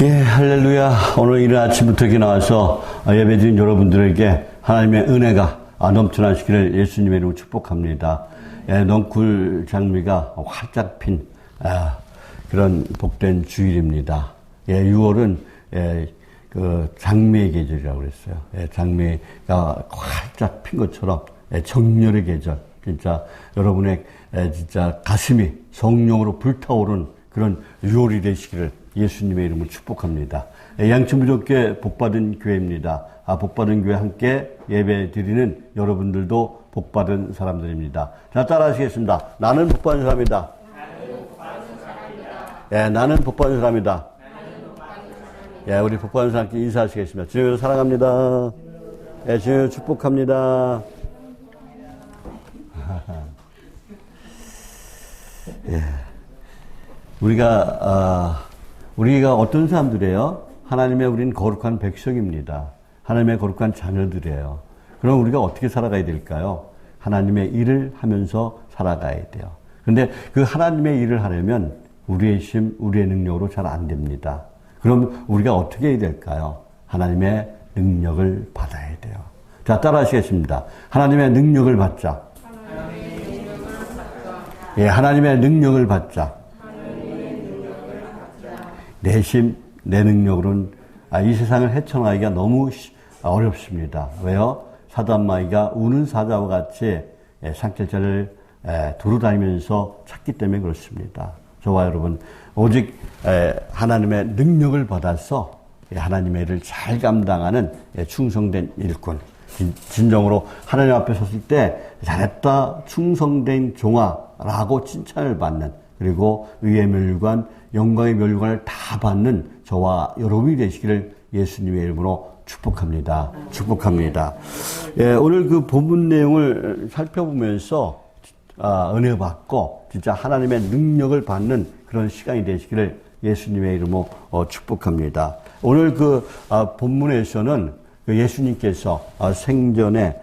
예, 할렐루야. 오늘 이른 아침부터 이렇게 나와서 예배드린 여러분들에게 하나님의 은혜가 넘쳐나시기를 예수님의 이름으로 축복합니다. 예, 넝쿨 장미가 활짝 핀 그런 복된 주일입니다. 예, 6월은 그 장미의 계절이라고 그랬어요. 예, 장미가 활짝 핀 것처럼 정열의 계절. 진짜 여러분의 진짜 가슴이 성령으로 불타오른 그런 6월이 되시기를 예수님의 이름으로 축복합니다. 양천부족교회 복받은 교회입니다. 복받은 교회 함께 예배 드리는 여러분들도 복받은 사람들입니다. 자, 따라 하시겠습니다. 나는 복받은 사람이다. 예, 나는 복받은 사람이다. 예, 우리 복받은 사람께 인사하시겠습니다. 주님을 사랑합니다. 예, 주님을 축복합니다. 예. 우리가 어떤 사람들이에요? 하나님의 우린 거룩한 백성입니다. 하나님의 거룩한 자녀들이에요. 그럼 우리가 어떻게 살아가야 될까요? 하나님의 일을 하면서 살아가야 돼요. 그런데 그 하나님의 일을 하려면 우리의 힘, 우리의 능력으로 잘 안 됩니다. 그럼 우리가 어떻게 해야 될까요? 하나님의 능력을 받아야 돼요. 자, 따라 하시겠습니다. 하나님의 능력을 받자. 예, 하나님의 능력을 받자. 내 힘, 내 능력으로는 이 세상을 헤쳐나가기가 너무 어렵습니다. 왜요? 사단마귀가 우는 사자와 같이 상철자를 두루다니면서 찾기 때문에 그렇습니다. 저와 여러분, 오직 하나님의 능력을 받아서 하나님의 일을 잘 감당하는 충성된 일꾼, 진정으로 하나님 앞에 섰을 때 잘했다, 충성된 종아라고 칭찬을 받는, 그리고 의의 멸관, 영광의 멸관을 다 받는 저와 여러분이 되시기를 예수님의 이름으로 축복합니다. 축복합니다. 예, 오늘 그 본문 내용을 살펴보면서 은혜 받고 진짜 하나님의 능력을 받는 그런 시간이 되시기를 예수님의 이름으로 축복합니다. 오늘 그 본문에서는 예수님께서 생전에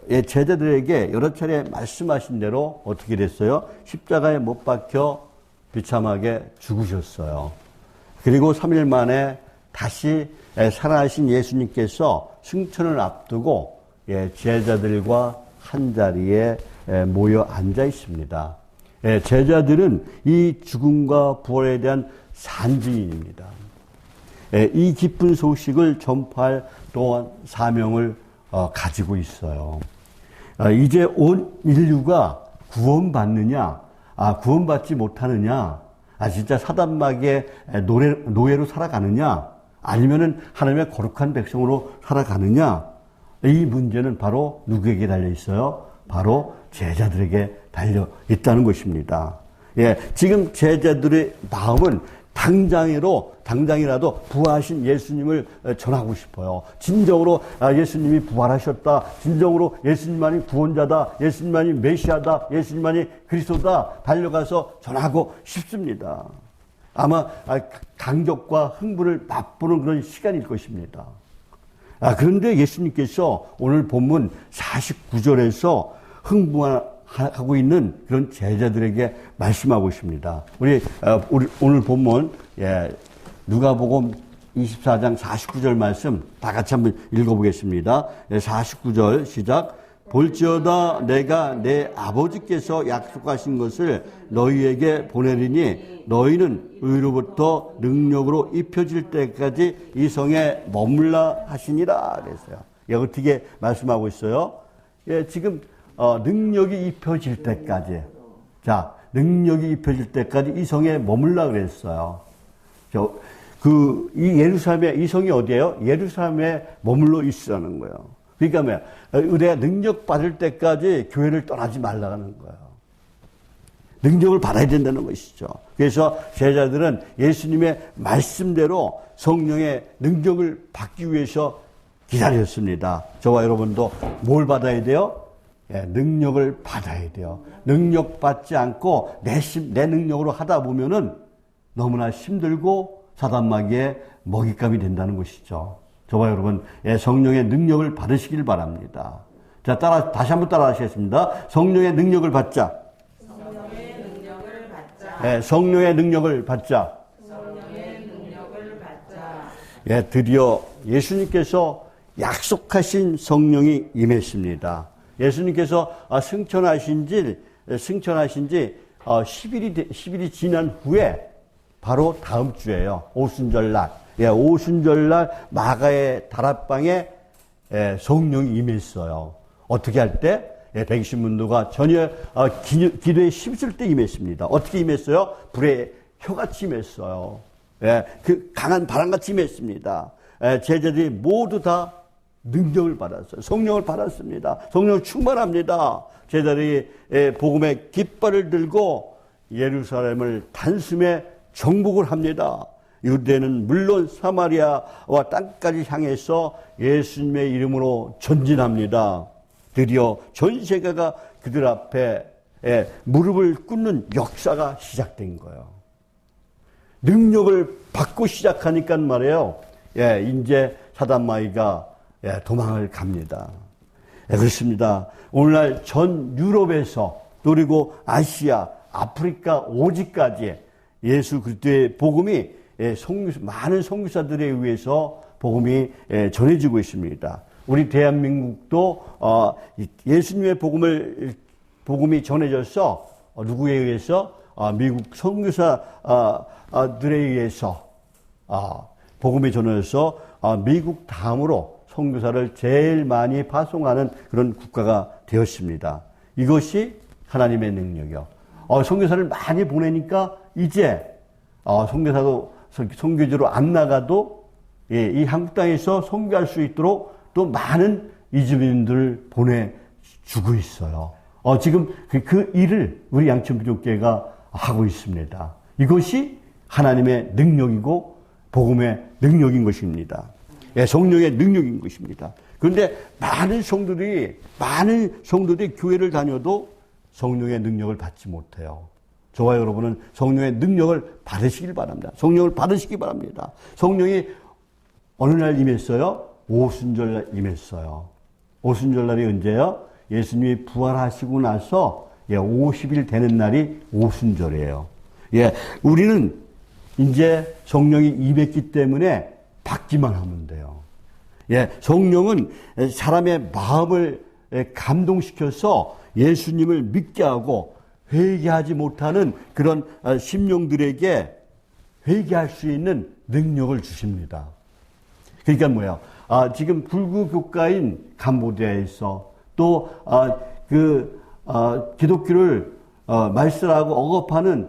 제자들에게 여러 차례 말씀하신 대로 어떻게 됐어요? 십자가에 못 박혀 비참하게 죽으셨어요. 그리고 3일 만에 다시 살아나신 예수님께서 승천을 앞두고 제자들과 한 자리에 모여 앉아 있습니다. 제자들은 이 죽음과 부활에 대한 산증인입니다. 이 기쁜 소식을 전파할 또한 사명을 가지고 있어요. 이제 온 인류가 구원받느냐, 구원받지 못하느냐, 진짜 사단마귀의 노예로 살아가느냐, 아니면은 하나님의 거룩한 백성으로 살아가느냐, 이 문제는 바로 누구에게 달려 있어요? 바로 제자들에게 달려 있다는 것입니다. 예, 지금 제자들의 마음은 당장이라도 부활하신 예수님을 전하고 싶어요. 진정으로 예수님이 부활하셨다. 진정으로 예수님만이 구원자다. 예수님만이 메시아다. 예수님만이 그리스도다. 달려가서 전하고 싶습니다. 아마 감격과 흥분을 맛보는 그런 시간일 것입니다. 그런데 예수님께서 오늘 본문 49절에서 흥분하고 있는 그런 제자들에게 말씀하고 있습니다. 우리 오늘 본문 누가복음 24장 49절 말씀 다 같이 한번 읽어보겠습니다. 49절 시작. 볼지어다 내가 내 아버지께서 약속하신 것을 너희에게 보내리니 너희는 의로부터 능력으로 입혀질 때까지 이 성에 머물라 하시니라 그랬어요. 어떻게 말씀하고 있어요? 지금 능력이 입혀질 때까지, 능력이 입혀질 때까지 이 성에 머물라 그랬어요. 이 예루살렘에, 이 성이 어디예요? 예루살렘에 머물러 있으라는 거예요. 그러니까 뭐야? 우리가 능력 받을 때까지 교회를 떠나지 말라는 거예요. 능력을 받아야 된다는 것이죠. 그래서 제자들은 예수님의 말씀대로 성령의 능력을 받기 위해서 기다렸습니다. 저와 여러분도 뭘 받아야 돼요? 능력을 받아야 돼요. 능력 받지 않고 내 능력으로 하다 보면은 너무나 힘들고 사단마귀의 먹잇감이 된다는 것이죠. 저와 여러분, 성령의 능력을 받으시길 바랍니다. 자, 다시 한번 따라 하시겠습니다. 성령의 능력을 받자. 성령의 능력을 받자. 성령의 능력을 받자. 성령의 예, 드디어 예수님께서 약속하신 성령이 임했습니다. 예수님께서 승천하신 지 10일이 지난 후에 바로 다음 주에요. 오순절날. 예, 오순절날 마가의 다락방에 성령이 임했어요. 어떻게 할 때? 120문도가 전혀 기도에 힘쓸 때 임했습니다. 어떻게 임했어요? 불의 혀같이 임했어요. 그 강한 바람같이 임했습니다. 제자들이 모두 다 능력을 받았어요. 성령을 받았습니다. 성령을 충만합니다. 제자들이 복음의 깃발을 들고 예루살렘을 단숨에 정복을 합니다. 유대는 물론 사마리아와 땅까지 향해서 예수님의 이름으로 전진합니다. 드디어 전 세계가 그들 앞에 무릎을 꿇는 역사가 시작된 거예요. 능력을 받고 시작하니까 말이에요. 이제 사단마귀가 도망을 갑니다. 그렇습니다. 오늘날 전 유럽에서 그리고 아시아, 아프리카 오지까지 예수 그리스도의 복음이 많은 선교사들에 의해서 복음이 전해지고 있습니다. 우리 대한민국도 예수님의 복음이 전해져서 누구에 의해서 미국 선교사들에 의해서 복음이 전해져서 미국 다음으로 선교사를 제일 많이 파송하는 그런 국가가 되었습니다. 이것이 하나님의 능력이요. 선교사를 많이 보내니까 이제 선교지로 안 나가도 이 한국 땅에서 선교할 수 있도록 또 많은 이주민들을 보내주고 있어요. 지금 그 일을 우리 양천부족교회가 하고 있습니다. 이것이 하나님의 능력이고 복음의 능력인 것입니다. 성령의 능력인 것입니다. 그런데 많은 성도들이 교회를 다녀도 성령의 능력을 받지 못해요. 저와 여러분은 성령의 능력을 받으시길 바랍니다. 성령을 받으시기 바랍니다. 성령이 어느 날 임했어요? 오순절날 임했어요. 오순절날이 언제요? 예수님이 부활하시고 나서 50일 되는 날이 오순절이에요. 우리는 이제 성령이 임했기 때문에 받기만 하면 돼요. 성령은 사람의 마음을 감동시켜서 예수님을 믿게 하고 회개하지 못하는 그런 심령들에게 회개할 수 있는 능력을 주십니다. 그러니까 뭐예요? 지금 불구 국가인 캄보디아에서 또 기독교를 말살하고 억압하는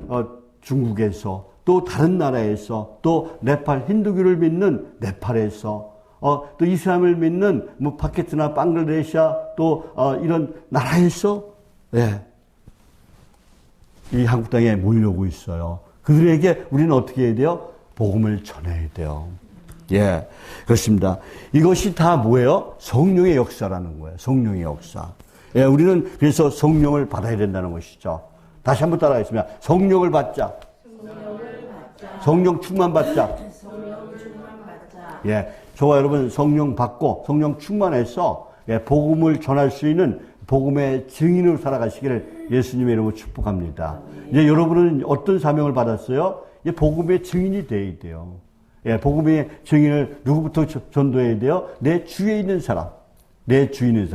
중국에서 또 다른 나라에서 또 네팔 힌두교를 믿는 네팔에서 또 이슬람을 믿는 파키스탄이나 방글라데시아 또 이런 나라에서 이 한국 땅에 몰려오고 있어요. 그들에게 우리는 어떻게 해야 돼요? 복음을 전해야 돼요. 그렇습니다. 이것이 다 뭐예요? 성령의 역사라는 거예요. 성령의 역사. 우리는 그래서 성령을 받아야 된다는 것이죠. 다시 한번 따라하겠습니다. 성령을 받자. 성령 충만 받자. 저와 여러분 성령 받고 성령 충만해서 복음을 전할 수 있는 복음의 증인으로 살아가시기를 예수님의 이름으로 축복합니다. 이제 여러분은 어떤 사명을 받았어요? 이제 복음의 증인이 돼야 돼요. 복음의 증인을 누구부터 전도해야 돼요? 내 주위에 있는 사람, 내 주위에 있는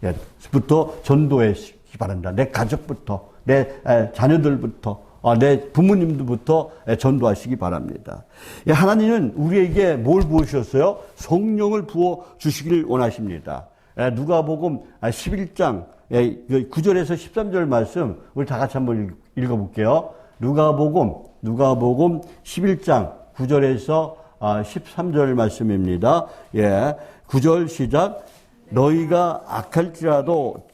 사람부터 전도하시기 바랍니다. 내 가족부터, 내 자녀들부터, 내 부모님들부터 전도하시기 바랍니다. 하나님은 우리에게 뭘 부으셨어요? 성령을 부어 주시기를 원하십니다. 누가복음 11장 9절에서 13절 말씀 우리 다 같이 한번 읽어볼게요. 누가복음 11장 9절에서 13절 말씀입니다. 9절 시작. 너희가 악할지라도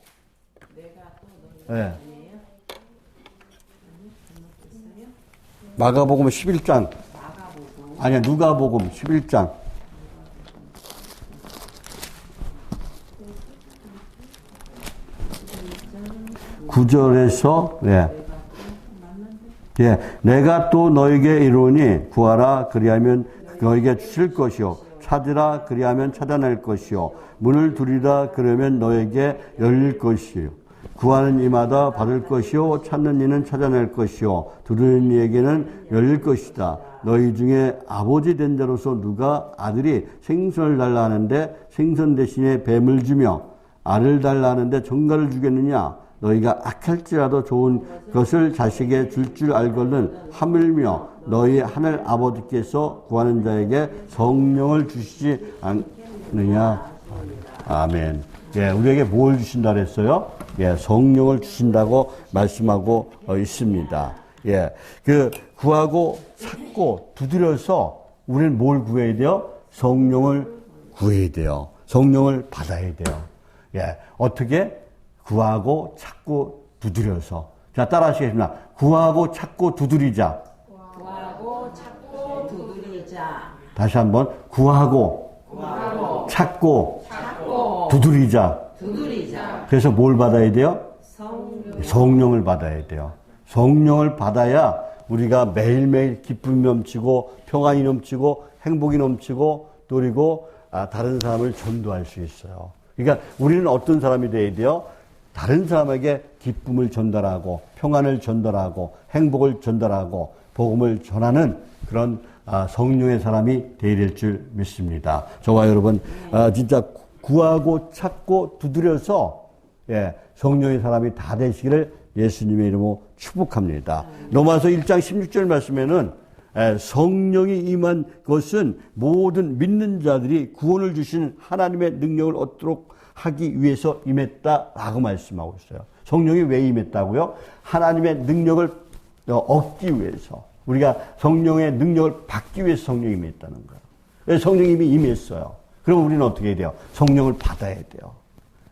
마가복음 11장 아니야 누가복음 11장 9절에서 내가 또 너에게 이르노니 구하라 그리하면 너에게 주실 것이요 찾으라 그리하면 찾아낼 것이요 문을 두리라 그러면 너에게 열릴 것이요 구하는 이마다 받을 것이요 찾는 이는 찾아낼 것이요 두드리는 이에게는 열릴 것이다. 너희 중에 아버지 된 자로서 누가 아들이 생선을 달라 하는데 생선 대신에 뱀을 주며 알을 달라 하는데 정갈을 주겠느냐? 너희가 악할지라도 좋은 것을 자식에게 줄 알거든 하물며 너희 하늘 아버지께서 구하는 자에게 성령을 주시지 않느냐? 아멘. 예, 우리에게 뭘 주신다 그랬어요? 예, 성령을 주신다고 말씀하고 있습니다. 예, 구하고 찾고 두드려서 우리는 뭘 구해야 돼요? 성령을 구해야 돼요. 성령을 받아야 돼요. 예, 어떻게? 구하고 찾고 두드려서. 자, 따라 하시겠습니다. 구하고 찾고 두드리자. 구하고 찾고 두드리자. 다시 한번. 구하고 찾고 두드리자. 그래서 뭘 받아야 돼요? 성령을 받아야 돼요. 성령을 받아야 우리가 매일매일 기쁨이 넘치고 평안이 넘치고 행복이 넘치고 또 그리고 다른 사람을 전도할 수 있어요. 그러니까 우리는 어떤 사람이 돼야 돼요? 다른 사람에게 기쁨을 전달하고 평안을 전달하고 행복을 전달하고 복음을 전하는 그런 성령의 사람이 되어야 될 줄 믿습니다. 저와 여러분 진짜 구하고 찾고 두드려서 성령의 사람이 다 되시기를 예수님의 이름으로 축복합니다. 로마서 1장 16절 말씀에는 성령이 임한 것은 모든 믿는 자들이 구원을 주신 하나님의 능력을 얻도록 하기 위해서 임했다라고 말씀하고 있어요. 성령이 왜 임했다고요? 하나님의 능력을 얻기 위해서. 우리가 성령의 능력을 받기 위해서 성령이 임했다는 거예요. 성령이 이미 임했어요. 그럼 우리는 어떻게 해야 돼요? 성령을 받아야 돼요.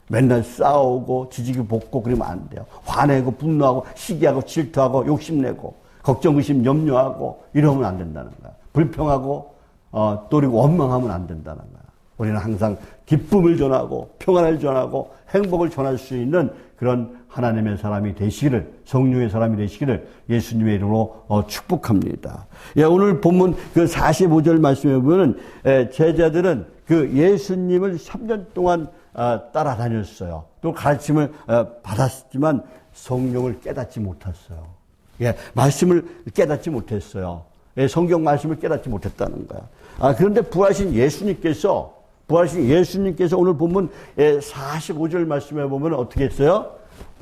맨날 싸우고 지지고 볶고 그러면 안 돼요. 화내고 분노하고 시기하고 질투하고 욕심내고 걱정, 의심, 염려하고 이러면 안 된다는 거야. 불평하고 또 그리고 원망하면 안 된다는 거야. 우리는 항상 기쁨을 전하고 평안을 전하고 행복을 전할 수 있는 그런 하나님의 사람이 되시기를, 성령의 사람이 되시기를 예수님의 이름으로 축복합니다. 오늘 본문 45절 말씀에 보면 제자들은 예수님을 3년 동안 따라다녔어요. 또 가르침을 받았지만 성령을 깨닫지 못했어요. 말씀을 깨닫지 못했어요. 성경 말씀을 깨닫지 못했다는 거야. 그런데 부활하신 예수님께서 오늘 본문 45절 말씀에 보면 어떻게 했어요?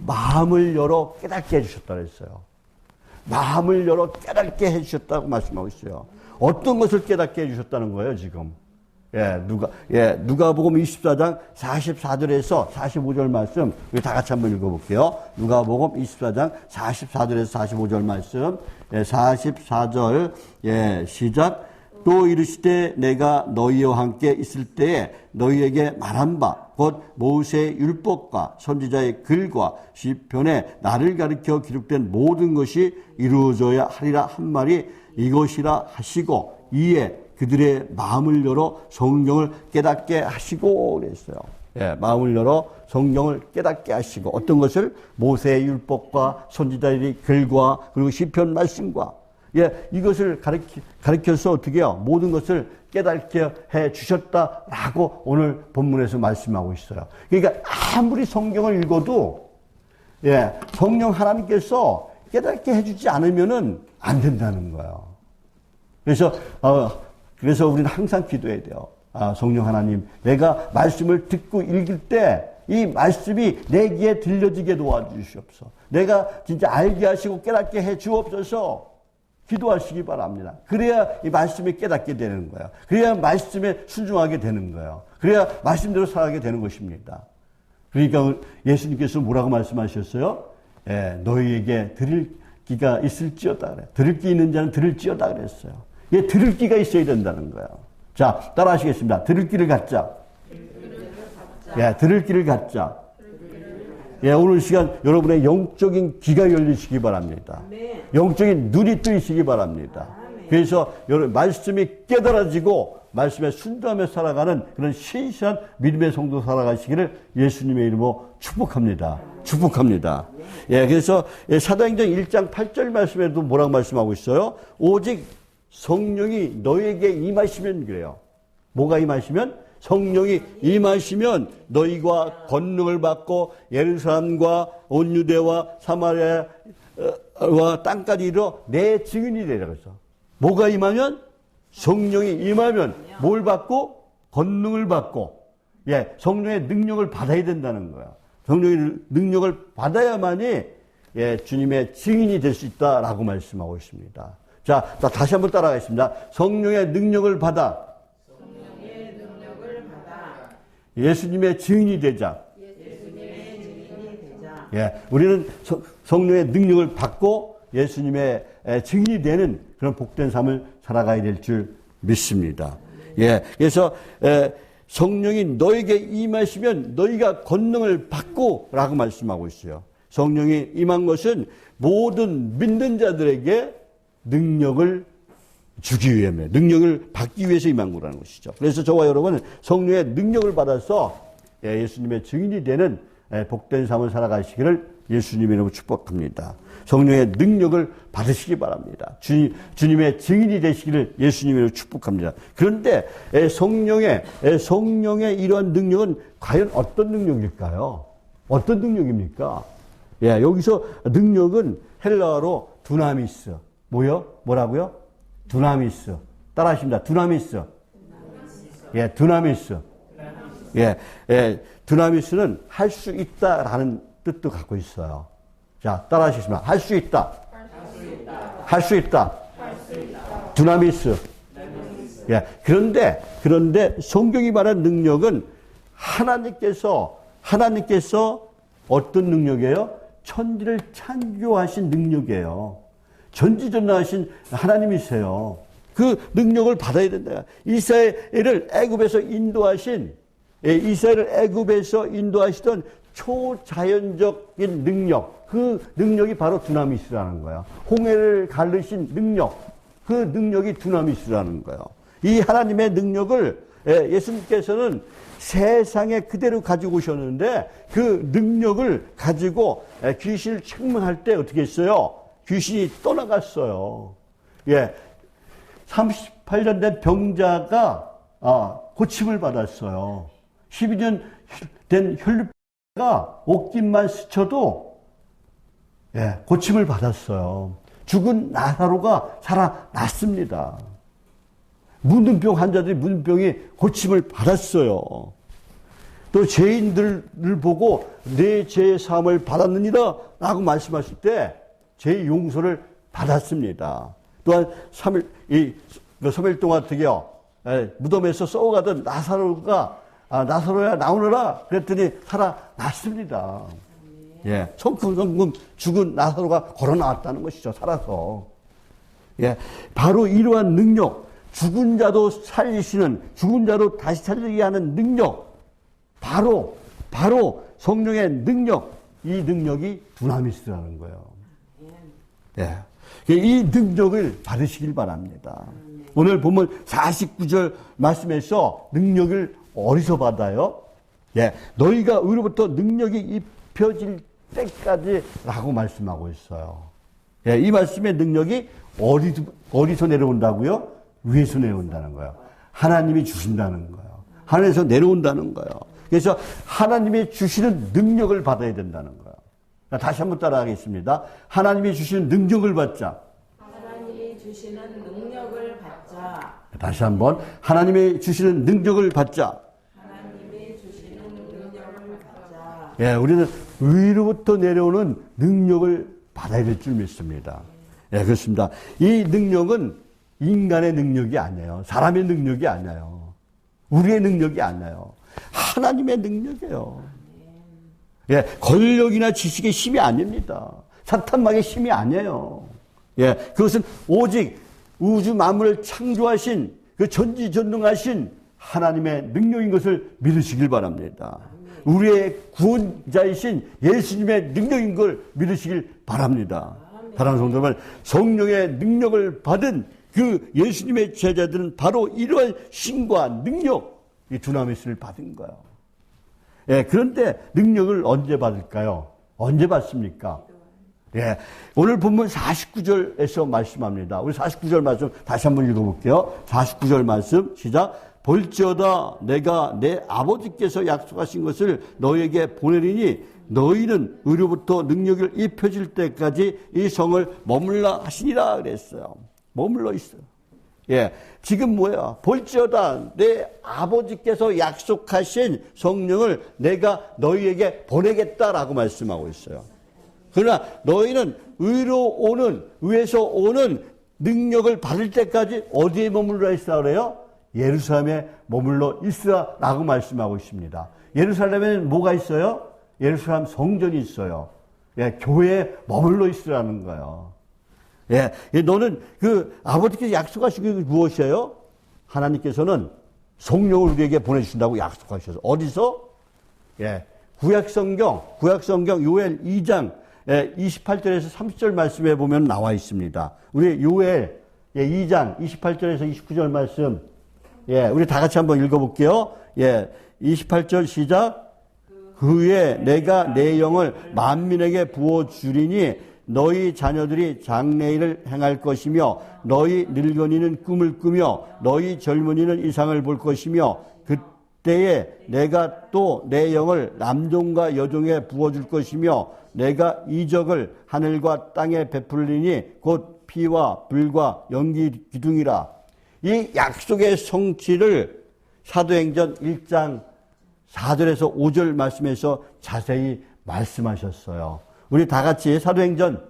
마음을 열어 깨닫게 해주셨다 그랬어요. 마음을 열어 깨닫게 해주셨다고 말씀하고 있어요. 어떤 것을 깨닫게 해주셨다는 거예요, 지금? 누가복음 24장 44절에서 45절 말씀, 우리 다 같이 한번 읽어볼게요. 누가복음 24장 44절에서 45절 말씀, 44절, 시작. 또 이르시되 내가 너희와 함께 있을 때에 너희에게 말한 바 곧 모세의 율법과 선지자의 글과 시편에 나를 가리켜 기록된 모든 것이 이루어져야 하리라 한 말이 이것이라 하시고 이에 그들의 마음을 열어 성경을 깨닫게 하시고 그랬어요. 마음을 열어 성경을 깨닫게 하시고 어떤 것을? 모세의 율법과 선지자의 글과 그리고 시편 말씀과 이것을 가르쳐서 어떻게 해요? 모든 것을 깨닫게 해 주셨다라고 오늘 본문에서 말씀하고 있어요. 그러니까 아무리 성경을 읽어도 성령 하나님께서 깨닫게 해주지 않으면은 안 된다는 거예요. 그래서 우리는 항상 기도해야 돼요. 성령 하나님, 내가 말씀을 듣고 읽을 때 이 말씀이 내 귀에 들려지게 도와주시옵소서. 내가 진짜 알게 하시고 깨닫게 해 주옵소서. 기도하시기 바랍니다. 그래야 이 말씀이 깨닫게 되는 거예요. 그래야 말씀에 순종하게 되는 거예요. 그래야 말씀대로 살아가게 되는 것입니다. 그러니까 예수님께서 뭐라고 말씀하셨어요? 너희에게 들을 귀가 있을지어다 그래. 들을 귀 있는 자는 들을지어다 그랬어요. 들을 귀가 있어야 된다는 거예요. 자, 따라 하시겠습니다. 들을 귀를 갖자. 들을 귀를 갖자. 오늘 시간 여러분의 영적인 귀가 열리시기 바랍니다. 영적인 눈이 뜨이시기 바랍니다. 그래서 여러분 말씀이 깨달아지고 말씀에 순종하며 살아가는 그런 신실한 믿음의 성도 살아가시기를 예수님의 이름으로 축복합니다. 축복합니다. 그래서 사도행전 1장 8절 말씀에도 뭐라고 말씀하고 있어요? 오직 성령이 너에게 임하시면 그래요. 뭐가 임하시면? 성령이 임하시면 너희가 권능을 받고 예루살렘과 온 유대와 사마리아와 땅까지 이르러 내 증인이 되리라 그랬어. 뭐가 임하면? 성령이 임하면 뭘 받고? 권능을 받고. 예, 성령의 능력을 받아야 된다는 거야. 성령의 능력을 받아야만이 예, 주님의 증인이 될 수 있다라고 말씀하고 있습니다. 자, 다시 한번 따라가겠습니다. 성령의 능력을 받아. 성령의 능력을 받아 예수님의 증인이 되자. 예수님의 증인이 되자. 예, 우리는 성령의 능력을 받고 예수님의 증인이 되는 그런 복된 삶을 살아가야 될 줄 믿습니다. 예, 그래서 성령이 너에게 임하시면 너희가 권능을 받고라고 말씀하고 있어요. 성령이 임한 것은 모든 믿는 자들에게 능력을 주기 위함에 능력을 받기 위해서 임한 거라는 것이죠. 그래서 저와 여러분은 성령의 능력을 받아서 예수님의 증인이 되는 복된 삶을 살아가시기를 예수님의 이름으로 축복합니다. 성령의 능력을 받으시기 바랍니다. 주님의 증인이 되시기를 예수님의 이름으로 축복합니다. 그런데 성령의 이러한 능력은 과연 어떤 능력일까요? 어떤 능력입니까? 예, 여기서 능력은 헬라어로 두나미스. 뭐라고요? 두나미스. 따라하십니다. 두나미스. 예, 두나미스. 예, 두나미스는 할 수 있다라는 뜻도 갖고 있어요. 자, 따라하시겠습니다. 할 수 있다. 할 수 있다. 두나미스. 예, 그런데 성경이 말하는 능력은 하나님께서 어떤 능력이에요? 천지를 창조하신 능력이에요. 전지전능하신 하나님이세요. 그 능력을 받아야 된다. 이스라엘을 애굽에서 인도하시던 초자연적인 능력, 그 능력이 바로 두나미스라는 거야. 홍해를 가르신 능력, 그 능력이 두나미스라는 거예요. 이 하나님의 능력을 예수님께서는 세상에 그대로 가지고 오셨는데 그 능력을 가지고 귀신을 책망할 때 어떻게 했어요? 귀신이 떠나갔어요. 예, 38년 된 병자가 고침을 받았어요. 12년 된 혈류가 옷깃만 스쳐도 고침을 받았어요. 죽은 나사로가 살아났습니다. 문둥병 환자들이 문둥병이 고침을 받았어요. 또 죄인들을 보고 내 죄의 사함을 받았느니라 라고 말씀하실 때 죄의 용서를 받았습니다. 또한 3일 동안 어떻게요? 무덤에서 썩어가던 나사로야 나오너라 그랬더니 살아났습니다. 예, 성큼 죽은 나사로가 걸어 나왔다는 것이죠. 살아서. 예, 바로 이러한 능력, 죽은 자도 살리시는, 죽은 자도 다시 살리게 하는 능력, 바로 성령의 능력, 이 능력이 두나미스라는 거예요. 예, 이 능력을 받으시길 바랍니다. 오늘 보면 49절 말씀에서 능력을 어디서 받아요? 예, 너희가 의로부터 능력이 입혀질 때까지 라고 말씀하고 있어요. 예, 이 말씀의 능력이 어디서 내려온다고요? 위에서 내려온다는 거예요. 하나님이 주신다는 거예요. 하늘에서 내려온다는 거예요. 그래서 하나님이 주시는 능력을 받아야 된다는 거예요. 다시 한번 따라하겠습니다. 하나님이 주시는 능력을 받자. 하나님이 주시는 능력을 받자. 다시 한번 하나님이 주시는 능력을 받자. 하나님이 주시는 능력을 받자. 예, 우리는 위로부터 내려오는 능력을 받아야 될 줄 믿습니다. 예, 그렇습니다. 이 능력은 인간의 능력이 아니에요. 사람의 능력이 아니에요. 우리의 능력이 아니에요. 하나님의 능력이에요. 예, 권력이나 지식의 힘이 아닙니다. 사탄막의 힘이 아니에요. 예, 그것은 오직 우주 만물을 창조하신 그 전지전능하신 하나님의 능력인 것을 믿으시길 바랍니다. 우리의 구원자이신 예수님의 능력인 걸 믿으시길 바랍니다. 사랑하는 성도 여러분, 성령의 능력을 받은 그 예수님의 제자들은 바로 이러한 신과 능력, 이 두나미스를 받은 거예요. 예, 그런데 능력을 언제 받을까요? 언제 받습니까? 예, 오늘 본문 49절에서 말씀합니다. 우리 49절 말씀 다시 한번 읽어볼게요. 49절 말씀 시작. 볼지어다 내가 내 아버지께서 약속하신 것을 너희에게 보내리니 너희는 의로부터 능력을 입혀질 때까지 이 성을 머물라 하시니라 그랬어요. 머물러 있어요. 예, 지금 뭐야? 볼지어다 내 아버지께서 약속하신 성령을 내가 너희에게 보내겠다라고 말씀하고 있어요. 그러나 너희는 의에서 오는 능력을 받을 때까지 어디에 머물러 있으라 그래요? 예루살렘에 머물러 있으라라고 말씀하고 있습니다. 예루살렘에는 뭐가 있어요? 예루살렘 성전이 있어요. 예, 교회에 머물러 있으라는 거예요. 예, 너는 그 아버지께서 약속하신 게 무엇이에요? 하나님께서는 성령을 우리에게 보내주신다고 약속하셔서 어디서? 예, 구약성경 요엘 2장 28절에서 30절 말씀에 보면 나와 있습니다. 우리 요엘 2장 28절에서 29절 말씀, 예, 우리 다 같이 한번 읽어볼게요. 예, 28절 시작. 그에 내가 내 영을 만민에게 부어주리니 너희 자녀들이 장래일을 행할 것이며 너희 늙은이는 꿈을 꾸며 너희 젊은이는 이상을 볼 것이며 그때에 내가 또 내 영을 남종과 여종에 부어줄 것이며 내가 이적을 하늘과 땅에 베풀리니 곧 피와 불과 연기 기둥이라. 이 약속의 성취를 사도행전 1장 4절에서 5절 말씀에서 자세히 말씀하셨어요. 우리 다 같이 사도행전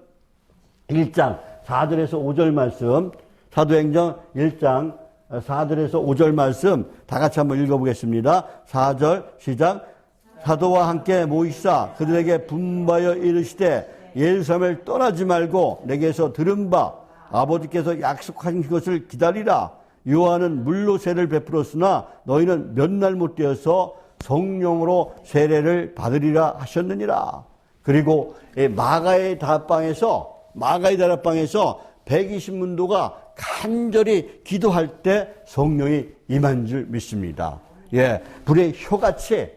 1장 4절에서 5절 말씀, 사도행전 1장 4절에서 5절 말씀 다 같이 한번 읽어보겠습니다. 4절 시작. 사도와 함께 모이사 그들에게 분바여 이르시되 예루살렘을 떠나지 말고 내게서 들은 바 아버지께서 약속하신 것을 기다리라. 요한은 물로 세례를 베풀었으나 너희는 몇 날 못 되어서 성령으로 세례를 받으리라 하셨느니라. 그리고 마가의 다락방에서 120문도가 간절히 기도할 때 성령이 임한 줄 믿습니다. 예, 불의 효같이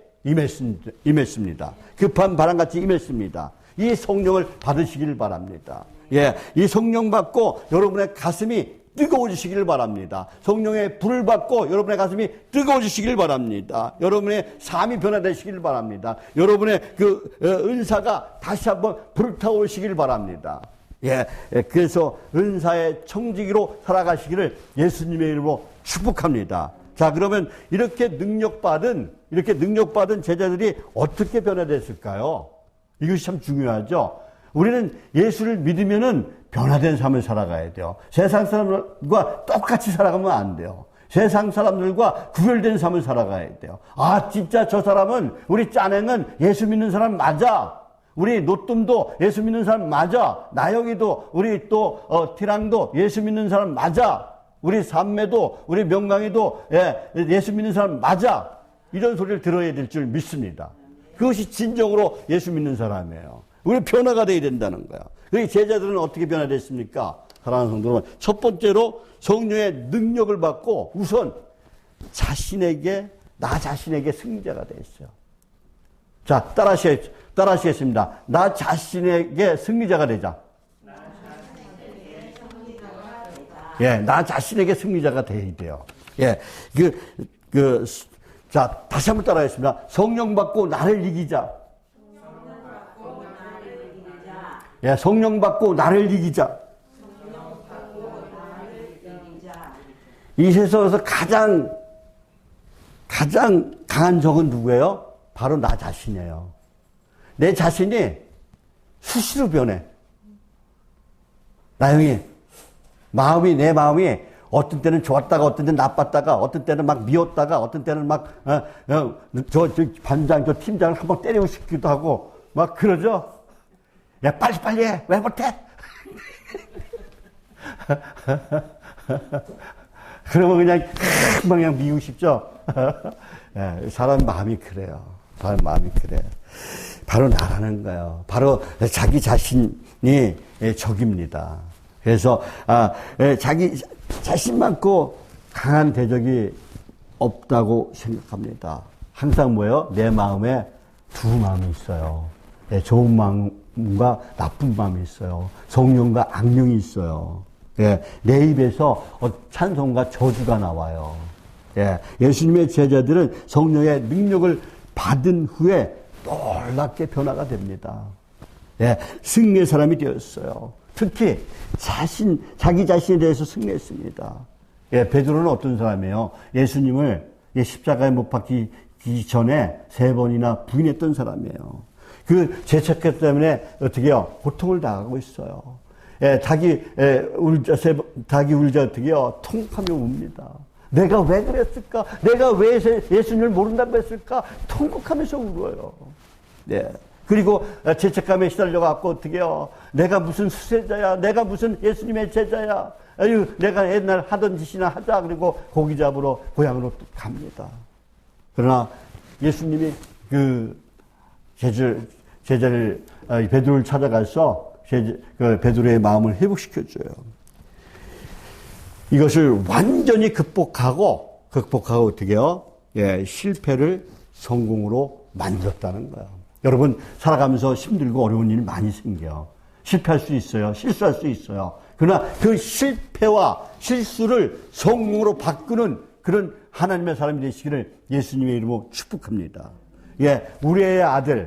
임했습니다. 급한 바람같이 임했습니다. 이 성령을 받으시기를 바랍니다. 예, 이 성령 받고 여러분의 가슴이 뜨거워지시기를 바랍니다. 성령의 불을 받고 여러분의 가슴이 뜨거워지시기를 바랍니다. 여러분의 삶이 변화되시기를 바랍니다. 여러분의 그 은사가 다시 한번 불타오르시기를 바랍니다. 예, 그래서 은사의 청지기로 살아가시기를 예수님의 이름으로 축복합니다. 자, 그러면 이렇게 능력받은 제자들이 어떻게 변화됐을까요? 이것이 참 중요하죠. 우리는 예수를 믿으면은 변화된 삶을 살아가야 돼요. 세상 사람들과 똑같이 살아가면 안 돼요. 세상 사람들과 구별된 삶을 살아가야 돼요. 아, 진짜 저 사람은, 우리 짜냉은 예수 믿는 사람 맞아. 우리 노뜸도 예수 믿는 사람 맞아. 나영이도, 우리 또 티랑도 예수 믿는 사람 맞아. 우리 삼매도, 우리 명강이도 예수 믿는 사람 맞아. 이런 소리를 들어야 될 줄 믿습니다. 그것이 진정으로 예수 믿는 사람이에요. 우리 변화가 돼야 된다는 거야. 그 제자들은 어떻게 변화됐습니까? 사랑하는 성도는 첫 번째로 성령의 능력을 받고 우선 나 자신에게 승리자가 됐어요. 자, 따라하시겠습니다. 나 자신에게 승리자가 되자. 예, 나 자신에게 승리자가 돼야 돼요. 예, 자, 다시 한번 따라하겠습니다. 성령 받고 나를 이기자. 예, 성령 받고 나를 이기자. 이 세상에서 가장 강한 적은 누구예요? 바로 나 자신이에요. 내 자신이 수시로 변해. 나영이, 내 마음이 어떤 때는 좋았다가, 어떤 때는 나빴다가, 어떤 때는 막 미웠다가, 어떤 때는 막, 저 반장, 저 팀장을 한번 때리고 싶기도 하고, 막 그러죠? 야, 빨리 해! 왜 못해? 그러면 그냥 미우고 싶죠? 예, 사람 마음이 그래요. 바로 나라는 거예요. 바로 자기 자신이 적입니다. 그래서, 자기 자신 많고 강한 대적이 없다고 생각합니다. 항상 뭐예요? 내 마음에 두 마음이 있어요. 좋은 마음과 나쁜 마음이 있어요. 성령과 악령이 있어요. 내 입에서 찬송과 저주가 나와요. 예, 예수님의 제자들은 성령의 능력을 받은 후에 놀랍게 변화가 됩니다. 예, 승리의 사람이 되었어요. 특히 자기 자신에 대해서 승리했습니다. 예, 베드로는 어떤 사람이에요? 예수님을 십자가에 못 박히기 전에 3번이나 부인했던 사람이에요. 그 죄책감 때문에 어떻게요? 고통을 당하고 있어요. 예, 닭이 울자 어떻게요? 통곡하며 웁니다. 내가 왜 그랬을까? 내가 왜 예수님을 모른다고 했을까? 통곡하면서 울어요. 네. 그리고 죄책감에 시달려갖고 어떻게요? 내가 무슨 수세자야? 내가 무슨 예수님의 제자야? 아유, 내가 옛날 하던 짓이나 하자. 그리고 고기 잡으러 고향으로 갑니다. 그러나 예수님이 그 제자를 베드로를 찾아가서 베드로의 마음을 회복시켜줘요. 이것을 완전히 극복하고 어떻게요? 예, 실패를 성공으로 만들었다는 거예요. 여러분, 살아가면서 힘들고 어려운 일이 많이 생겨요. 실패할 수 있어요. 실수할 수 있어요. 그러나 그 실패와 실수를 성공으로 바꾸는 그런 하나님의 사람이 되시기를 예수님의 이름으로 축복합니다. 예, 우리의 아들이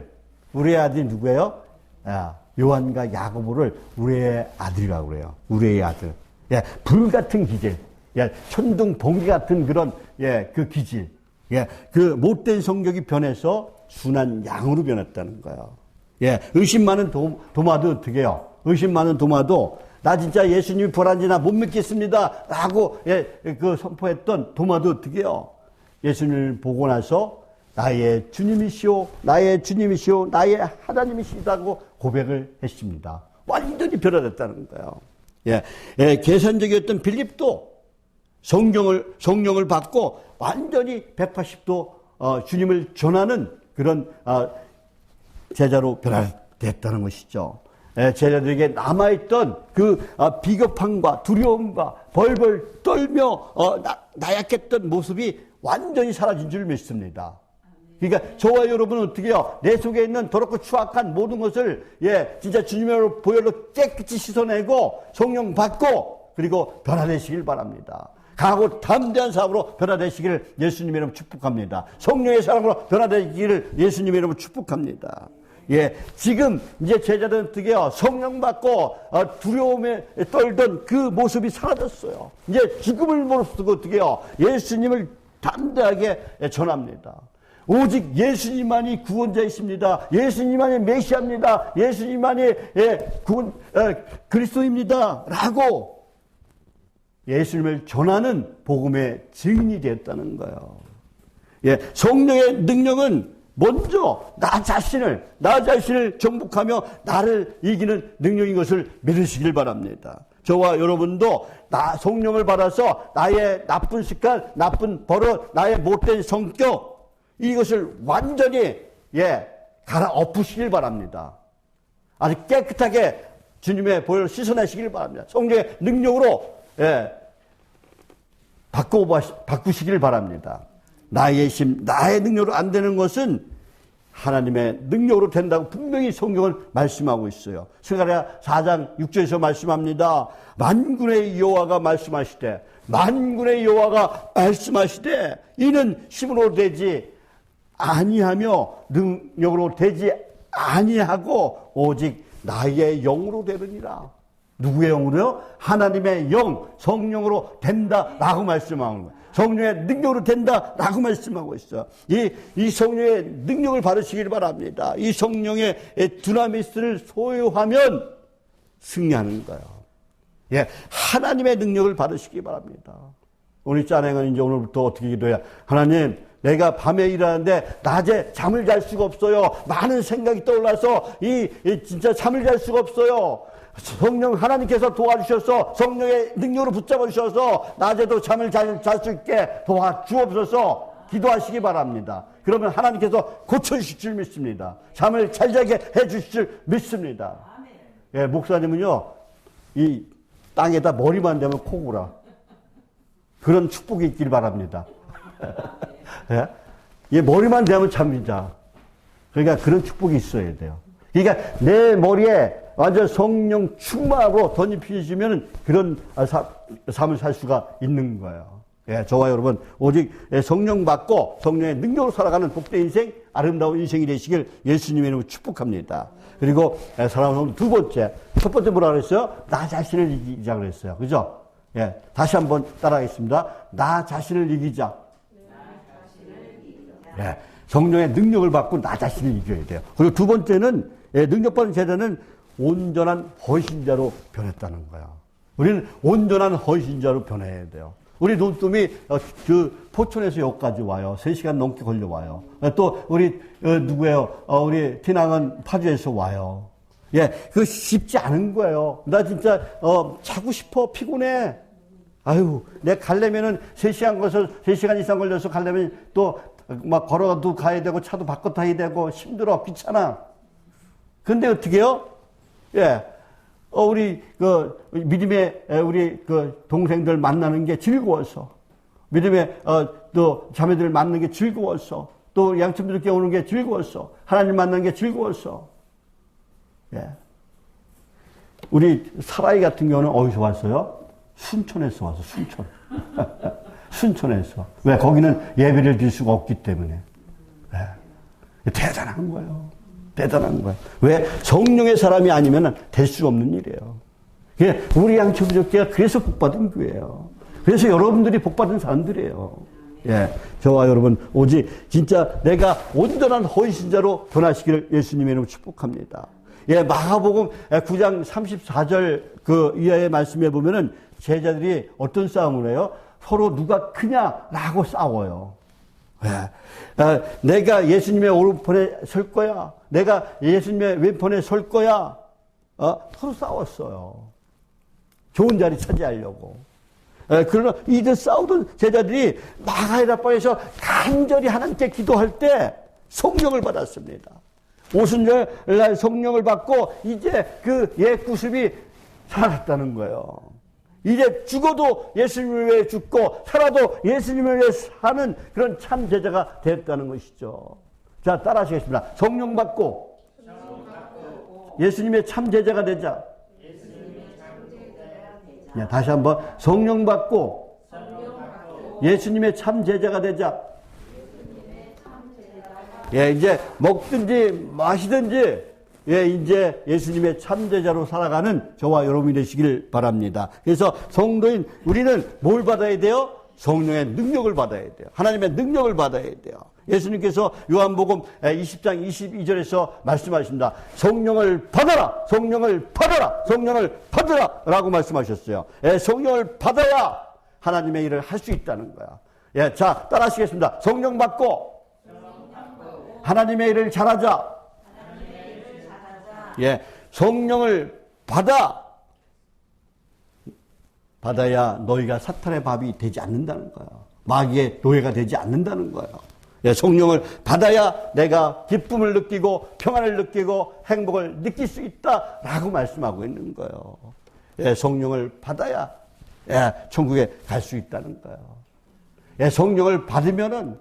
누구예요? 요한과 야고보를 우리의 아들이라고 그래요. 우리의 아들. 예, 불 같은 기질. 예, 천둥 번개 같은 그런, 예, 그 기질. 예, 그 못된 성격이 변해서 순한 양으로 변했다는 거예요. 예, 의심 많은 도마도 어떻게 해요? 의심 많은 도마도 나 진짜 예수님이 부활한지 나 못 믿겠습니다. 라고, 예, 그 선포했던 도마도 어떻게 해요? 예수님을 보고 나서 나의 주님이시오, 나의 주님이시오, 나의 하나님이시다고 고백을 했습니다. 완전히 변화됐다는 거예요. 예, 예, 계산적이었던 빌립도 성령을 받고 완전히 180도 주님을 전하는 그런 제자로 변화됐다는 것이죠. 예, 제자들에게 남아있던 그 비겁함과 두려움과 벌벌 떨며 나약했던 모습이 완전히 사라진 줄 믿습니다. 그러니까 저와 여러분은 어떻게 해요? 내 속에 있는 더럽고 추악한 모든 것을, 예, 진짜 주님의 보혈로 깨끗이 씻어내고 성령 받고 그리고 변화되시길 바랍니다. 강하고 담대한 사람으로 변화되시기를 예수님의 이름으로 축복합니다. 성령의 사랑으로 변화되시기를 예수님의 이름으로 축복합니다. 예, 지금 이제 제자들은 어떻게 해요? 성령 받고 두려움에 떨던 그 모습이 사라졌어요. 이제 죽음을 모르고 어떻게 해요? 예수님을 담대하게 전합니다. 오직 예수님만이 구원자이십니다. 예수님만이 메시아입니다. 예수님만이 그리스도입니다. 라고 예수님을 전하는 복음의 증인이 되었다는 거예요. 예, 성령의 능력은 먼저 나 자신을 정복하며 나를 이기는 능력인 것을 믿으시길 바랍니다. 저와 여러분도 성령을 받아서 나의 나쁜 습관, 나쁜 버릇, 나의 못된 성격, 이것을 완전히, 예, 갈아엎으시길 바랍니다. 아주 깨끗하게 주님의 보혈을 씻어내시길 바랍니다. 성령의 능력으로, 예, 바꾸시길 바랍니다. 나의 힘, 나의 능력으로 안 되는 것은 하나님의 능력으로 된다고 분명히 성경은 말씀하고 있어요. 스가랴 4장 6절에서 말씀합니다. 만군의 여호와가 말씀하시되 이는 힘으로 되지 아니하며 능력으로 되지 아니하고 오직 나의 영으로 되느니라. 누구의 영으로요? 하나님의 영, 성령으로 된다라고 말씀하는 거예요. 성령의 능력으로 된다라고 말씀하고 있어요. 이 성령의 능력을 받으시길 바랍니다. 이 성령의 두나미스를 소유하면 승리하는 거예요. 예, 하나님의 능력을 받으시기 바랍니다. 우리 짠행은 이제 오늘부터 어떻게 기도해야, 하나님, 내가 밤에 일하는데 낮에 잠을 잘 수가 없어요. 많은 생각이 떠올라서 진짜 잠을 잘 수가 없어요. 성령 하나님께서 도와주셔서 성령의 능력으로 붙잡아 주셔서 낮에도 잠을 잘 수 있게 도와주옵소서 기도하시기 바랍니다. 그러면 하나님께서 고쳐주실 줄 믿습니다. 잠을 잘 자게 해주실 줄 믿습니다. 예, 목사님은요, 이 땅에다 머리만 대면 코고라. 그런 축복이 있길 바랍니다. 예? 이 머리만 대면 잠이자. 그러니까 그런 축복이 있어야 돼요. 그러니까 내 머리에 완전 성령 충만하고 덧입히시면 그런 삶을 살 수가 있는 거예요. 예, 저와 여러분 오직 성령 받고 성령의 능력으로 살아가는 복된 인생, 아름다운 인생이 되시길 예수님의 이름으로 축복합니다. 그리고 사랑하는 두 번째, 첫 번째 뭐라 그랬어요? 나 자신을 이기자 그랬어요. 그죠? 예, 다시 한번 따라하겠습니다. 나 자신을 이기자. 예, 성령의 능력을 받고 나 자신을 이겨야 돼요. 그리고 두 번째는 능력받은 제자는 온전한 헌신자로 변했다는 거야. 우리는 온전한 헌신자로 변해야 돼요. 우리 눈뜸이 그 포천에서 여기까지 와요. 3시간 넘게 걸려와요. 또 우리 누구예요? 우리 티낭은 파주에서 와요. 예, 그거 쉽지 않은 거예요. 나 진짜 자고 싶어. 피곤해. 아유, 내가 가려면은 3시간 이상 걸려서 가려면 또 막 걸어도 가야 되고 차도 바꿔 타야 되고 힘들어. 귀찮아. 근데 어떻게 해요? 예. 우리, 믿음의, 우리, 동생들 만나는 게 즐거워서, 믿음의, 또, 자매들 만나는 게 즐거워서, 또, 양친구들께 오는 게 즐거워서, 하나님 만나는 게 즐거워서, 예. 우리 사라이 같은 경우는 어디서 왔어요? 순천에서 와서, 순천. 순천에서. 왜? 거기는 예배를 드릴 수가 없기 때문에. 예. 대단한 거예요. 대단한 거예요. 왜? 성령의 사람이 아니면 될 수 없는 일이에요. 우리 양초부족교가 그래서 복받은 교회예요. 그래서 여러분들이 복받은 사람들이에요. 예, 저와 여러분 오직 진짜 내가 온전한 헌신자로 변화시키를 예수님의 이름으로 축복합니다. 예, 마가복음 9장 34절 그 이하의 말씀에 보면은 제자들이 어떤 싸움을 해요? 서로 누가 크냐라고 싸워요. 예. 내가 예수님의 오른편에 설 거야. 내가 예수님의 왼편에 설 거야. 서로 싸웠어요. 좋은 자리 차지하려고. 그러나 이들 싸우던 제자들이 마가의 다방에서 간절히 하나님께 기도할 때 성령을 받았습니다. 오순절날 성령을 받고 이제 그 옛 구습이 살았다는 거예요. 이제 죽어도 예수님을 위해 죽고 살아도 예수님을 위해 사는 그런 참 제자가 됐다는 것이죠. 자, 따라하시겠습니다. 성령 받고 예수님의 참 제자가 되자. 네, 다시 한번 성령 받고 예수님의 참 제자가 되자. 예, 이제 먹든지 마시든지 예, 이제 예수님의 참제자로 살아가는 저와 여러분이 되시길 바랍니다. 그래서 성도인 우리는 뭘 받아야 돼요? 성령의 능력을 받아야 돼요. 하나님의 능력을 받아야 돼요. 예수님께서 요한복음 20장 22절에서 말씀하십니다. 성령을 받아라! 성령을 받아라! 성령을 받아라! 라고 말씀하셨어요. 예, 성령을 받아야 하나님의 일을 할 수 있다는 거야. 예, 자, 따라 하시겠습니다. 성령 받고 하나님의 일을 잘하자. 예, 성령을 받아야 너희가 사탄의 밥이 되지 않는다는 거예요. 마귀의 노예가 되지 않는다는 거예요. 예, 성령을 받아야 내가 기쁨을 느끼고 평안을 느끼고 행복을 느낄 수 있다라고 말씀하고 있는 거예요. 예, 성령을 받아야 예, 천국에 갈 수 있다는 거예요. 예, 성령을 받으면은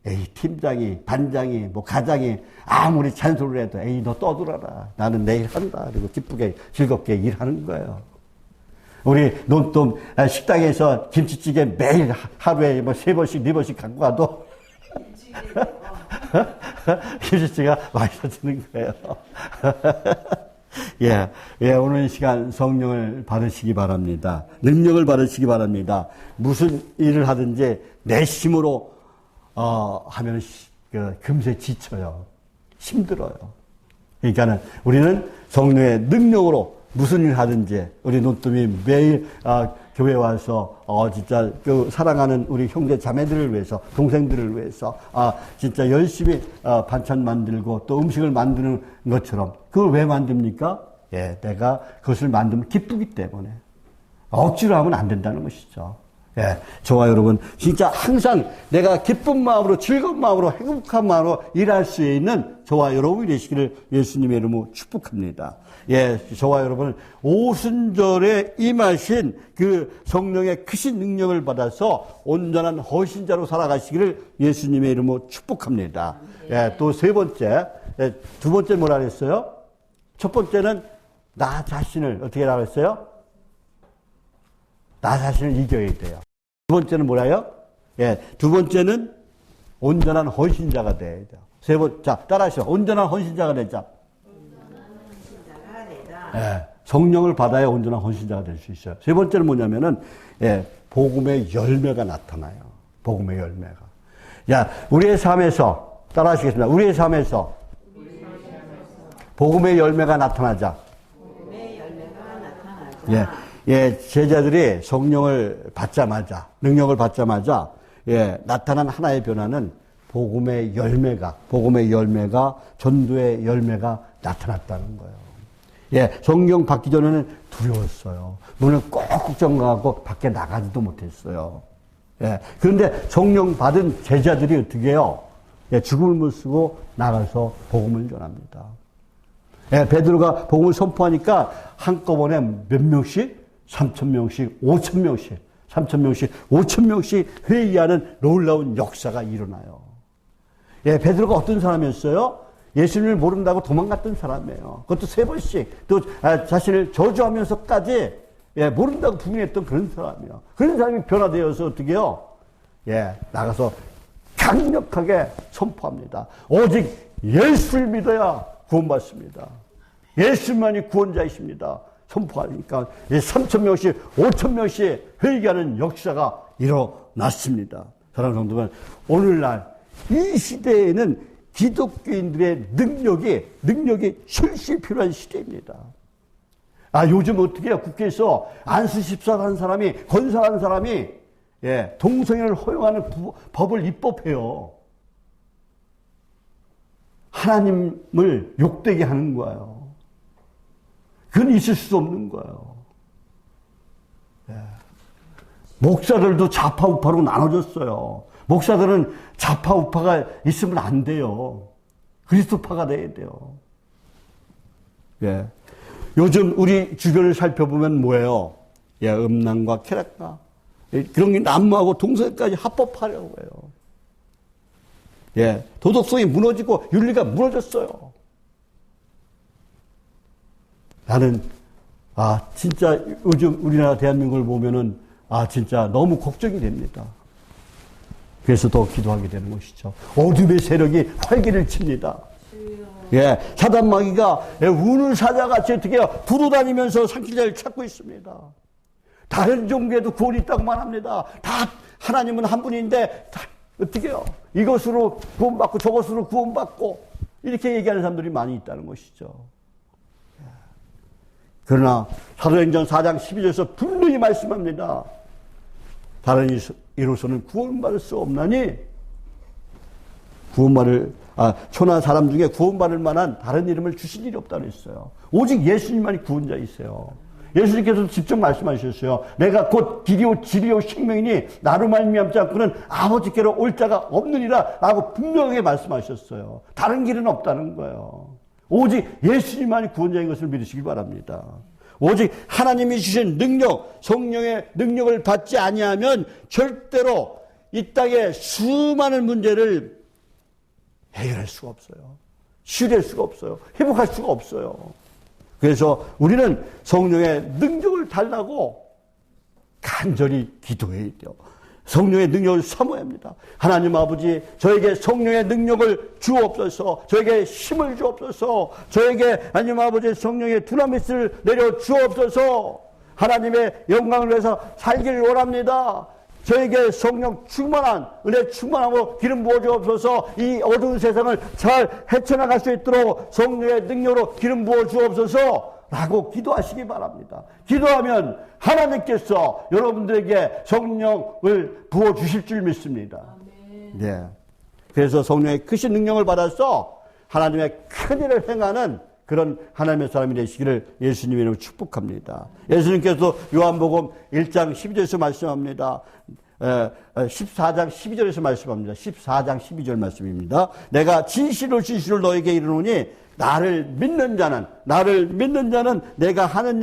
에이, 팀장이, 반장이, 뭐, 가장이, 아무리 잔소리를 해도, 에이, 너 떠들어라. 나는 내일 한다. 그리고 기쁘게, 즐겁게 일하는 거예요. 우리 논돈 식당에서 김치찌개 매일 하루에 뭐 3번씩, 4번씩 갖고 가도, 김치찌개가 맛있어지는 거예요. 예, 예, 오늘 이 시간 성령을 받으시기 바랍니다. 능력을 받으시기 바랍니다. 무슨 일을 하든지 내심으로 하면 금세 지쳐요. 힘들어요. 그러니까는 우리는 성령의 능력으로 무슨 일 하든지 우리 눈뜸이 매일 교회 와서 진짜 그 사랑하는 우리 형제 자매들을 위해서 동생들을 위해서 진짜 열심히 반찬 만들고 또 음식을 만드는 것처럼 그걸 왜 만듭니까? 예, 내가 그것을 만들면 기쁘기 때문에 억지로 하면 안 된다는 것이죠. 예, 저와 여러분 진짜 항상 내가 기쁜 마음으로 즐거운 마음으로 행복한 마음으로 일할 수 있는 저와 여러분이 되시기를 예수님의 이름으로 축복합니다. 예, 저와 여러분 오순절에 임하신 그 성령의 크신 능력을 받아서 온전한 헌신자로 살아가시기를 예수님의 이름으로 축복합니다. 예, 또 세 번째, 두 번째 뭐라 그랬어요? 첫 번째는 나 자신을 어떻게 하라고 했어요? 나 자신을 이겨야 돼요. 두 번째는 뭐라요? 예, 두 번째는 온전한 헌신자가 되자. 세 번, 자, 따라하시오. 온전한 헌신자가 되자. 신자가 되자. 예, 성령을 받아야 온전한 헌신자가 될 수 있어요. 세 번째는 뭐냐면은, 예, 복음의 열매가 나타나요. 복음의 열매가. 야, 우리의 삶에서, 따라하시겠습니다. 우리의 삶에서, 복음의 열매가 나타나자. 복음의 열매가 나타나자. 예, 예, 제자들이 성령을 받자마자, 능력을 받자마자, 예, 나타난 하나의 변화는 복음의 열매가, 전도의 열매가 나타났다는 거예요. 예, 성령 받기 전에는 두려웠어요. 문을 꼭 잠가고 밖에 나가지도 못했어요. 예, 그런데 성령 받은 제자들이 어떻게 해요? 예, 죽음을 무쓰고 나가서 복음을 전합니다. 예, 베드로가 복음을 선포하니까 한꺼번에 몇 명씩? 3,000명씩, 5,000명씩, 3,000명씩, 5,000명씩 회의하는 놀라운 역사가 일어나요. 예, 베드로가 어떤 사람이었어요? 예수님을 모른다고 도망갔던 사람이에요. 그것도 3번씩, 또 자신을 저주하면서까지, 예, 모른다고 부인했던 그런 사람이에요. 그런 사람이 변화되어서 어떻게 해요? 예, 나가서 강력하게 선포합니다. 오직 예수를 믿어야 구원받습니다. 예수만이 구원자이십니다. 선포하니까 3,000명씩, 5,000명씩 회개하는 역사가 일어났습니다. 사랑하는 성도들, 오늘날 이 시대에는 기독교인들의 능력이 실시 필요한 시대입니다. 아, 요즘 어떻게 해요? 국회에서 안수십사한 사람이, 건사한 사람이, 예, 동성애를 허용하는 법을 입법해요. 하나님을 욕되게 하는 거예요. 그건 있을 수 없는 거예요. 예. 목사들도 좌파 우파로 나눠졌어요. 목사들은 좌파 우파가 있으면 안 돼요. 그리스도파가 돼야 돼요. 예. 요즘 우리 주변을 살펴보면 뭐예요? 예, 음란과 쾌락과 그런 게 난무하고 동성애까지 합법하려고 해요. 예, 도덕성이 무너지고 윤리가 무너졌어요. 나는 진짜 요즘 우리나라 대한민국을 보면은 진짜 너무 걱정이 됩니다. 그래서 더 기도하게 되는 것이죠. 어둠의 세력이 활기를 칩니다. 예, 사단 마귀가 우는 사자같이 어떻게 해요? 두루다니면서 산길자를 찾고 있습니다. 다른 종교에도 구원이 있다고만 합니다. 다 하나님은 한 분인데 어떻게 해요? 이것으로 구원받고 저것으로 구원받고 이렇게 얘기하는 사람들이 많이 있다는 것이죠. 그러나 사도행전 4장 12절에서 분명히 말씀합니다. 다른 이로서는 구원받을 수 없나니 천하 사람 중에 구원받을 만한 다른 이름을 주신 일이 없다고 했어요. 오직 예수님만이 구원자이세요. 예수님께서도 직접 말씀하셨어요. 내가 곧 길이요 진리요 생명이니 나로 말미암지 않고는 아버지께로 올 자가 없느니라 라고 분명하게 말씀하셨어요. 다른 길은 없다는 거예요. 오직 예수님만이 구원자인 것을 믿으시기 바랍니다. 오직 하나님이 주신 능력, 성령의 능력을 받지 아니하면 절대로 이 땅의 수많은 문제를 해결할 수가 없어요. 치유될 수가 없어요. 회복할 수가 없어요. 그래서 우리는 성령의 능력을 달라고 간절히 기도해야 돼요. 성령의 능력을 사모해야 합니다. 하나님 아버지, 저에게 성령의 능력을 주옵소서, 저에게 힘을 주옵소서, 저에게 하나님 아버지 성령의 두나미스를 내려 주옵소서, 하나님의 영광을 위해서 살기를 원합니다. 저에게 성령 충만한, 은혜 충만하고 기름 부어 주옵소서, 이 어두운 세상을 잘 헤쳐나갈 수 있도록 성령의 능력으로 기름 부어 주옵소서, 라고 기도하시기 바랍니다. 기도하면 하나님께서 여러분들에게 성령을 부어주실 줄 믿습니다. 네. 그래서 성령의 크신 능력을 받아서 하나님의 큰 일을 행하는 그런 하나님의 사람이 되시기를 예수님의 이름으로 축복합니다. 예수님께서 요한복음 1장 12절에서 말씀합니다. 14장 12절에서 말씀합니다. 14장 12절 말씀입니다. 내가 진실로 너에게 이르노니 나를 믿는 자는 내가 하는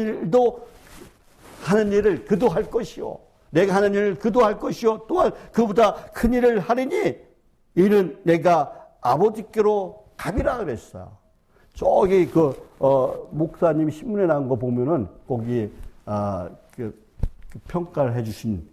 일을 그도 할 것이요. 내가 하는 일을 그도 할 것이요. 또한 그보다 큰 일을 하리니 이는 내가 아버지께로 가리라 그랬어요. 저기 목사님 신문에 나온 거 보면은 거기 평가를 해주신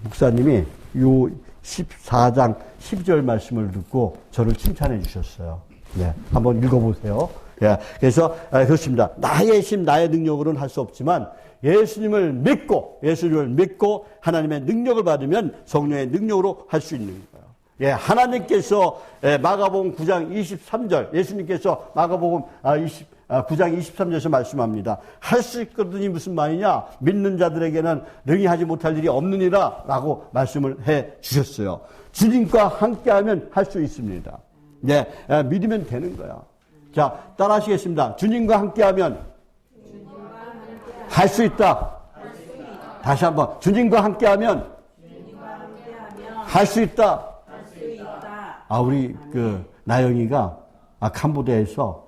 목사님이 요 14장 12절 말씀을 듣고 저를 칭찬해 주셨어요. 네, 한번 읽어보세요. 예, 그래서 그렇습니다. 나의 힘, 나의 능력으로는 할 수 없지만 예수님을 믿고 하나님의 능력을 받으면 성령의 능력으로 할 수 있는 거예요. 예, 하나님께서 마가복음 9장 23절, 예수님께서 마가복음 9장 23절에서 말씀합니다. 할 수 있거든이 무슨 말이냐? 믿는 자들에게는 능히 하지 못할 일이 없느니라 라고 말씀을 해 주셨어요. 주님과 함께하면 할 수 있습니다. 예, 믿으면 되는 거야. 자, 따라 하시겠습니다. 주님과 함께하면 할 수 있다. 다시 한번. 주님과 함께하면 할 수 있다. 우리 나영이가 캄보디아에서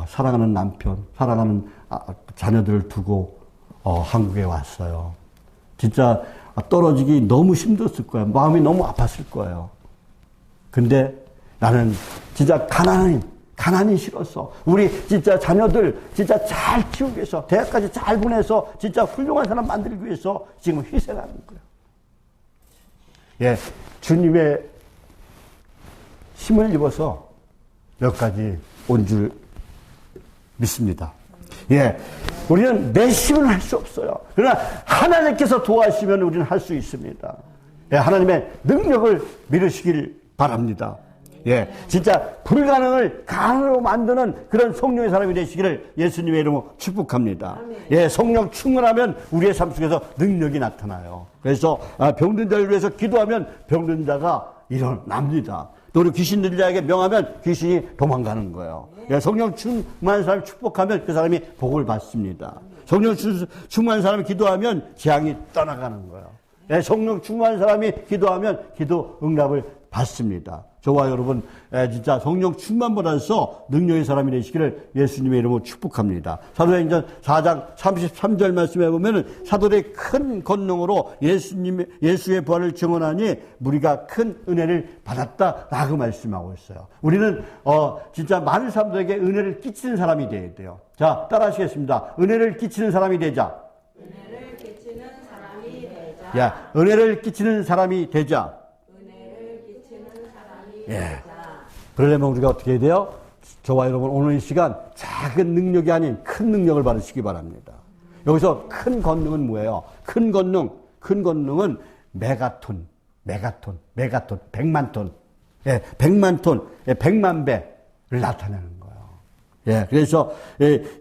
사랑하는 남편, 사랑하는 자녀들을 두고 한국에 왔어요. 진짜 떨어지기 너무 힘들었을 거예요. 마음이 너무 아팠을 거예요. 근데 나는 진짜 가난이 싫었어. 우리 진짜 자녀들 진짜 잘 키우기 위해서, 대학까지 잘 보내서 진짜 훌륭한 사람 만들기 위해서 지금 희생하는 거예요. 예, 주님의 힘을 입어서 여기까지 온 줄 믿습니다. 예, 우리는 내 힘은 할 수 없어요. 그러나 하나님께서 도와주시면 우리는 할 수 있습니다. 예, 하나님의 능력을 믿으시길 바랍니다. 예, 진짜 불가능을 가능으로 만드는 그런 성령의 사람이 되시기를 예수님의 이름으로 축복합니다. 예, 성령 충만하면 우리의 삶 속에서 능력이 나타나요. 그래서 병든 자를 위해서 기도하면 병든 자가 일어납니다. 또 우리 귀신 들린 자에게 명하면 귀신이 도망가는 거예요. 예, 성령 충만한 사람을 축복하면 그 사람이 복을 받습니다. 성령 충만한 사람이 기도하면 재앙이 떠나가는 거예요. 예, 성령 충만한 사람이 기도하면 기도 응답을 받습니다. 저와 여러분 진짜 성령 충만 받아서 능력의 사람이 되시기를 예수님의 이름으로 축복합니다. 사도행전 4장 33절 말씀해 보면은 사도들의 큰 권능으로 예수의 부활을 증언하니 무리가 큰 은혜를 받았다라고 말씀하고 있어요. 우리는 진짜 많은 사람들에게 은혜를 끼치는 사람이 되어야 돼요. 자, 따라하시겠습니다. 은혜를 끼치는 사람이 되자. 은혜를 끼치는 사람이 되자. 야, 은혜를 끼치는 사람이 되자. 예. 그러려면 우리가 어떻게 해야 돼요? 저와 여러분 오늘 이 시간 작은 능력이 아닌 큰 능력을 받으시기 바랍니다. 여기서 큰 권능은 뭐예요? 큰 권능은 메가톤, 100만 톤. 예, 100만 톤, 100만 배를 나타내는 거예요. 예, 그래서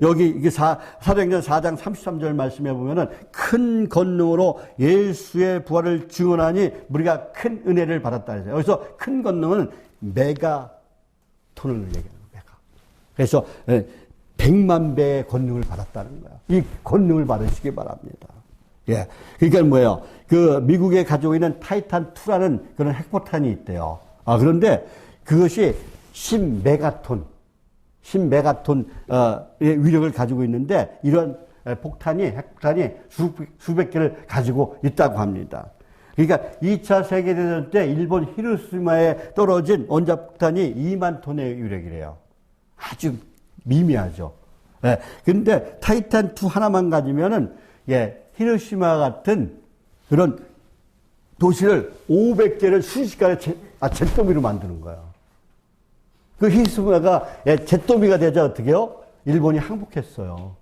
여기 사도행전 4장 33절 말씀해 보면은 큰 권능으로 예수의 부활을 증언하니 우리가 큰 은혜를 받았다 해서 여기서 큰 권능은 메가톤을 얘기하는 거예요. 그래서 100만 배의 권능을 받았다는 거예요. 이 권능을 받으시기 바랍니다. 예, 그러니까 뭐예요? 미국에 가지고 있는 타이탄 2라는 그런 핵폭탄이 있대요. 그런데 그것이 10메가톤의 위력을 가지고 있는데 이런 핵폭탄이 수백 개를 가지고 있다고 합니다. 그러니까 2차 세계대전 때 일본 히로시마에 떨어진 원자폭탄이 2만 톤의 위력이래요. 아주 미미하죠. 예. 근데 타이탄 2 하나만 가지면은 히로시마 같은 그런 도시를 500개를 순식간에 잿더미로 만드는 거예요. 그 히로시마가 잿더미가 되자 어떻게 해요? 일본이 항복했어요.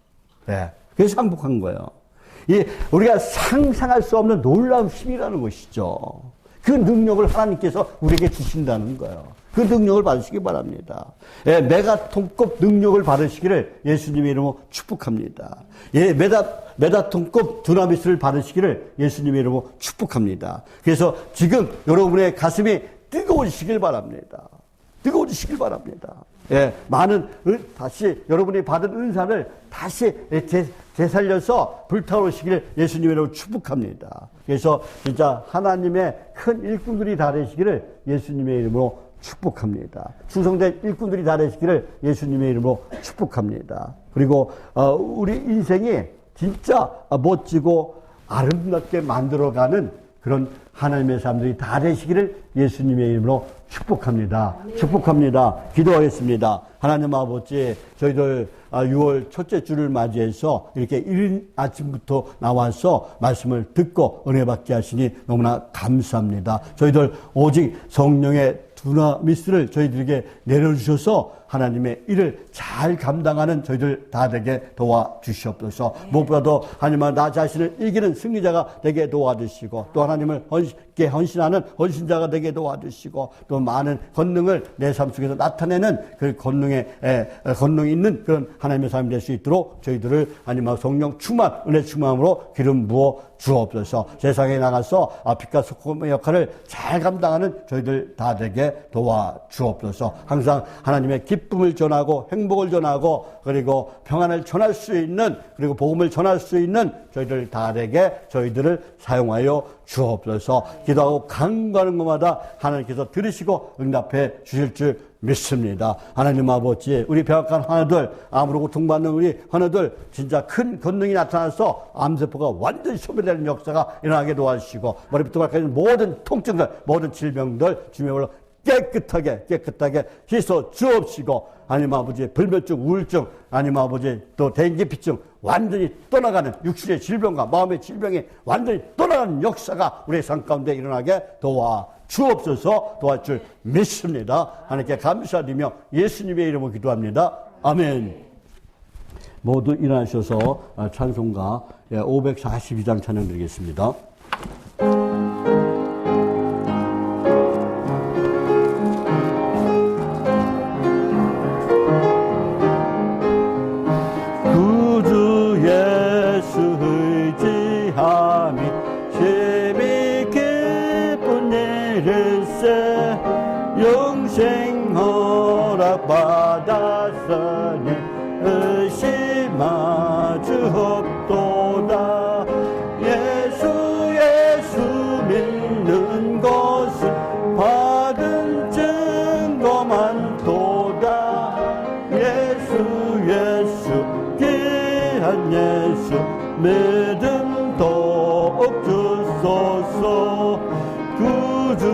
네. 그래서 항복한 거예요. 우리가 상상할 수 없는 놀라운 힘이라는 것이죠. 그 능력을 하나님께서 우리에게 주신다는 거예요. 그 능력을 받으시기 바랍니다. 메가톤급 능력을 받으시기를 예수님의 이름으로 축복합니다. 메가톤급 두나미스를 받으시기를 예수님의 이름으로 축복합니다. 그래서 지금 여러분의 가슴이 뜨거워지시길 바랍니다. 뜨거워지시길 바랍니다. 많은 다시 여러분이 받은 은사를 다시 되살려서 불타오르시기를 예수님의 이름으로 축복합니다. 그래서 진짜 하나님의 큰 일꾼들이 다 되시기를 예수님의 이름으로 축복합니다. 충성된 일꾼들이 다 되시기를 예수님의 이름으로 축복합니다. 그리고 우리 인생이 진짜 멋지고 아름답게 만들어가는 그런 하나님의 사람들이 다 되시기를 예수님의 이름으로 축복합니다. 축복합니다. 기도하겠습니다. 하나님 아버지, 저희들 6월 첫째 주를 맞이해서 이렇게 이른 아침부터 나와서 말씀을 듣고 은혜 받게 하시니 너무나 감사합니다. 저희들 오직 성령의 두나미스를 저희들에게 내려주셔서 하나님의 일을 잘 감당하는 저희들 다 되게 도와주시옵소서. 무엇보다도 하나님은 나 자신을 이기는 승리자가 되게 도와주시고, 또 하나님을 헌신하는 헌신자가 되게 도와주시고, 또 많은 권능을 내 삶 속에서 나타내는 그 권능이 있는 그런 하나님의 삶이 될 수 있도록 저희들을 하나님의 성령 충만, 은혜 충만으로 기름 부어 주옵소서. 세상에 나가서 빛과 소금의 역할을 잘 감당하는 저희들 다 되게 도와주옵소서. 항상 하나님의 기쁨을 전하고 행복을 전하고 그리고 평안을 전할 수 있는, 그리고 복음을 전할 수 있는 저희들 다 되게 저희들을 사용하여 주옵소서. 기도하고 간구하는 것마다 하나님께서 들으시고 응답해 주실 줄 믿습니다. 하나님 아버지, 우리 백악관 환우들, 암으로 고통받는 우리 환우들 진짜 큰 권능이 나타나서 암세포가 완전히 소멸되는 역사가 일어나게 도와주시고, 머리부터 발까지 모든 통증들, 모든 질병들 주님의 말로 깨끗하게 씻어 주옵시고, 하나님 아버지 불면증, 우울증, 하나님 아버지 또 dengu피증 완전히 떠나가는 육신의 질병과 마음의 질병이 완전히 떠나가는 역사가 우리의 삶 가운데 일어나게 도와주옵소서. 도와줄 믿습니다. 하나님께 감사드리며 예수님의 이름으로 기도합니다. 아멘. 모두 일어나셔서 찬송가 542장 찬양 드리겠습니다. 받았으니 의심하주옵도다. 예수 믿는 것은 받은 증거만 도다. 예수 귀한 예수 믿음 더욱 주소서. 구주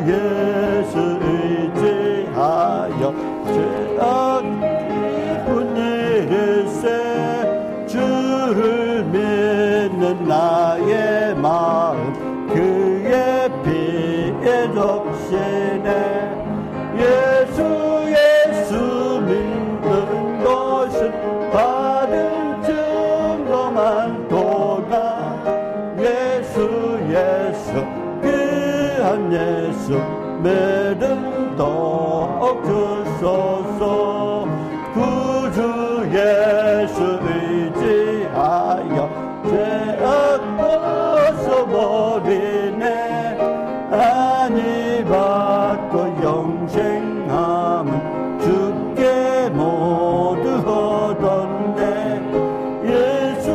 예수 의지하여 죄악 깊은 일일세. 주를 믿는 나의 마음 그의 피에 적시네. 예수 믿는 것은 받은 증거만 도다. 예수 귀한 예수 믿음 더욱 주소서. 구주 예수 의지하여 죄악 벗어버리네. 안위 받고 영생함은 주께 모두 얻었네. 예수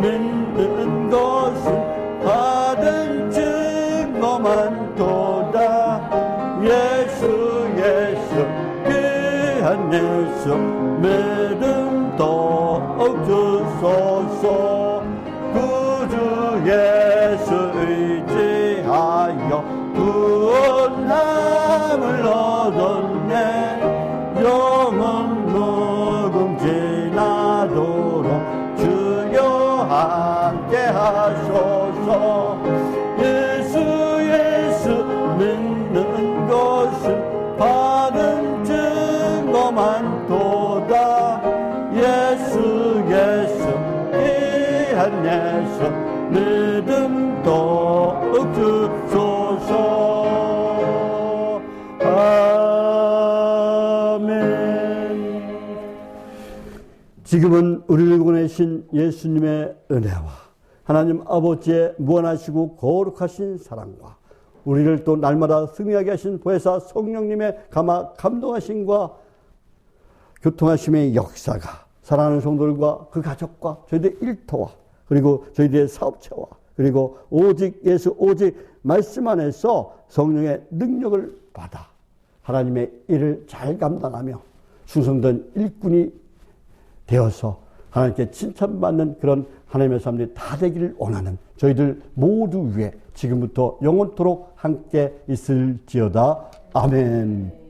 믿는 것은 받은 증거만 도다. 예수 귀한 예수 믿음 더욱 주소서. 구주 예수 의지하여 구원함을 얻었네. 영원 무궁지나도록 주여 함께 하소서. 예수 믿는 것은 받은 증거만 도다. 예수 귀한 예수 믿음 더욱 주소서. 아멘. 지금은 우리를 보내신 예수님의 은혜와 하나님 아버지의 무한하시고 거룩하신 사랑과 우리를 또 날마다 승리하게 하신 보혜사 성령님의 감동하심과 교통하심의 역사가 사랑하는 성도들과 그 가족과 저희들의 일터와 그리고 저희들의 사업체와 그리고 오직 예수 오직 말씀 안에서 성령의 능력을 받아 하나님의 일을 잘 감당하며 충성된 일꾼이 되어서 하나님께 칭찬받는 그런 하나님의 사람들이 다 되기를 원하는 저희들 모두 위해 지금부터 영원토록 함께 있을지어다. 아멘.